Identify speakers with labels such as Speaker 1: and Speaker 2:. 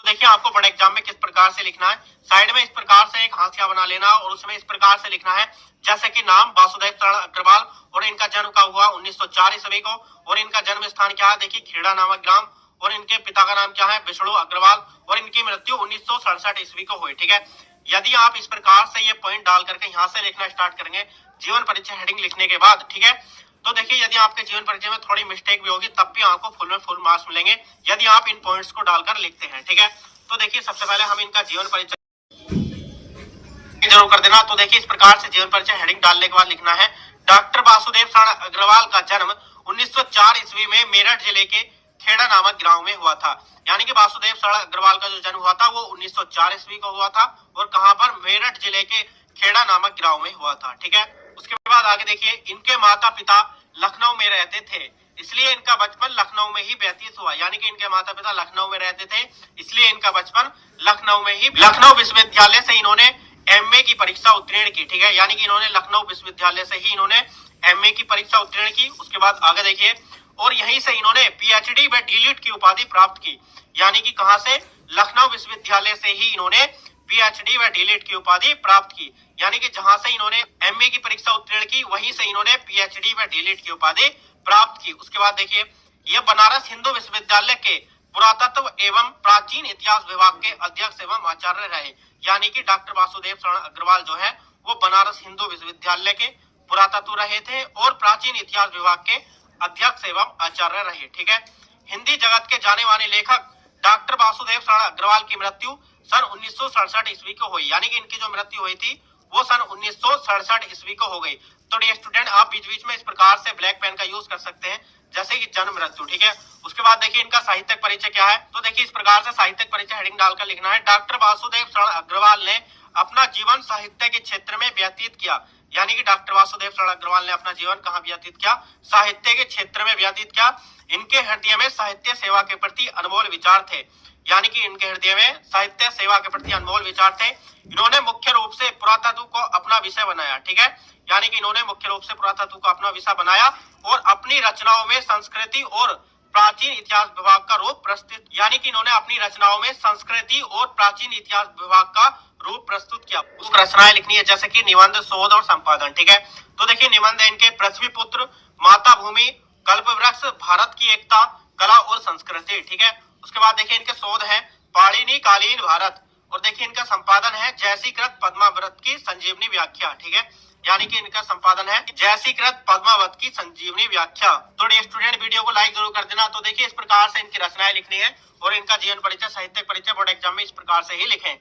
Speaker 1: देखिए आपको board exam में किस प्रकार से लिखना है, साइड में इस प्रकार से एक हाशिया बना लेना और उसमें इस प्रकार से लिखना है जैसे कि नाम वासुदेव शरण अग्रवाल और इनका जन्म कब हुआ 1904 ईस्वी को, और इनका जन्म स्थान क्या है, देखिए खेड़ा नामक ग्राम, और इनके पिता का नाम क्या है, विष्णु अग्रवाल, और इनकी मृत्यु 1967 ईस्वी को हुई। ठीक है, यदि आप इस प्रकार से ये पॉइंट डाल करके यहाँ से लिखना स्टार्ट करेंगे जीवन परिचय हेडिंग लिखने के बाद, ठीक है, तो देखिए यदि आपके जीवन परिचय में थोड़ी मिस्टेक भी होगी तब भी आपको फुल में फुल मार्क्स मिलेंगे यदि आप इन पॉइंट्स को डालकर लिखते हैं। ठीक है, तो देखिए सबसे पहले हम इनका जीवन परिचय जरूर कर देना। तो देखिए इस प्रकार से जीवन परिचय हेडिंग डालने के बाद लिखना है डॉक्टर वासुदेव शरण अग्रवाल का जन्म 1904 ईस्वी में मेरठ जिले के खेड़ा नामक ग्राम में हुआ था। यानी कि वासुदेव शरण अग्रवाल का जो जन्म हुआ था वो 1904 ईस्वी को हुआ था और कहां पर, मेरठ जिले के खेड़ा नामक ग्राम में हुआ था। ठीक है, उसके बाद आगे देखिए इनके माता पिता लखनऊ में रहते थे, इसलिए इनका बचपन लखनऊ में ही व्यतीत हुआ। यानी कि इनके माता पिता लखनऊ में रहते थे इसलिए इनका बचपन लखनऊ में ही, लखनऊ विश्वविद्यालय से इन्होंने एमए की परीक्षा उत्तीर्ण की। ठीक है, यानी कि इन्होंने लखनऊ विश्वविद्यालय से ही इन्होंने एमए की परीक्षा उत्तीर्ण की। उसके बाद आगे देखिए, और यहीं से इन्होंने पीएचडी व डीलिट की उपाधि प्राप्त की। यानी कि कहां से, लखनऊ विश्वविद्यालय से ही इन्होंने पीएचडी व डीलिट की उपाधि प्राप्त की। यानी कि जहां से इन्होंने एमए की परीक्षा उत्तीर्ण की वहीं से इन्होंने पीएचडी व डीलिट की उपाधि प्राप्त की। उसके बाद देखिए, ये बनारस हिंदू विश्वविद्यालय के पुरातत्व एवं प्राचीन इतिहास विभाग के अध्यक्ष एवं आचार्य रहे। यानी कि डॉक्टर वासुदेव शरण अग्रवाल जो है वो बनारस हिंदू विश्वविद्यालय के पुरातत्व रहे थे और प्राचीन इतिहास विभाग के अध्यक्ष एवं आचार्य रहे। ठीक है, हिंदी जगत के जाने माने लेखक डॉक्टर वासुदेव शरण अग्रवाल की मृत्यु सन 1967 ईस्वी को हुई। यानी कि इनकी जो मृत्यु हुई थी वो सन 1967 ईस्वी को हो गई। तो डियर स्टूडेंट, आप बीच बीच में इस प्रकार से ब्लैक पेन का यूज कर सकते हैं जैसे कि जन्म मृत्यु। ठीक है, उसके बाद देखिए इनका साहित्यिक परिचय क्या है। तो देखिए इस प्रकार से साहित्यिक परिचय हेडिंग डालकर लिखना है डॉक्टर वासुदेव शरण अग्रवाल ने अपना जीवन साहित्य के क्षेत्र में व्यतीत किया। यानी कि डॉक्टर वासुदेव शरण अग्रवाल ने अपना जीवन कहाँ व्यतीत किया, साहित्य के क्षेत्र में व्यतीत किया। इनके हृदय में साहित्य सेवा के प्रति अनमोल विचार थे। यानी कि इनके हृदय में साहित्य सेवा के प्रति अनमोल विचार थे। इन्होंने मुख्य रूप से पुरातत्व को अपना विषय बनाया। ठीक है, यानी कि इन्होंने मुख्य रूप से पुरातत्व को अपना विषय बनाया और अपनी रचनाओं में संस्कृति और प्राचीन इतिहास विभाग का रूप प्रस्तुत, यानी कि इन्होंने अपनी रचनाओं में संस्कृति और प्राचीन इतिहास विभाग का रूप प्रस्तुत किया। उस रचनाएं लिखनी है जैसे कि निबंध, शोध और संपादन। ठीक है, तो देखिए निबंध है इनके पृथ्वी पुत्र, माता भूमि, कल्प वृक्ष, भारत की एकता, कला और संस्कृति। ठीक है, उसके बाद देखिए इनके शोध है पाणिनि कालीन भारत, और देखिए इनका संपादन है जयसीकृत पद्मावत की संजीवनी व्याख्या। ठीक है, यानी कि इनका संपादन है जयसीकृत पद्मावत की संजीवनी व्याख्या। तो डियर स्टूडेंट, वीडियो को लाइक जरूर कर देना। तो देखिए इस प्रकार से इनकी रचनाएं लिखनी है और इनका जीवन परिचय, साहित्यिक परिचय बोर्ड एग्जाम में इस प्रकार से ही लिखें।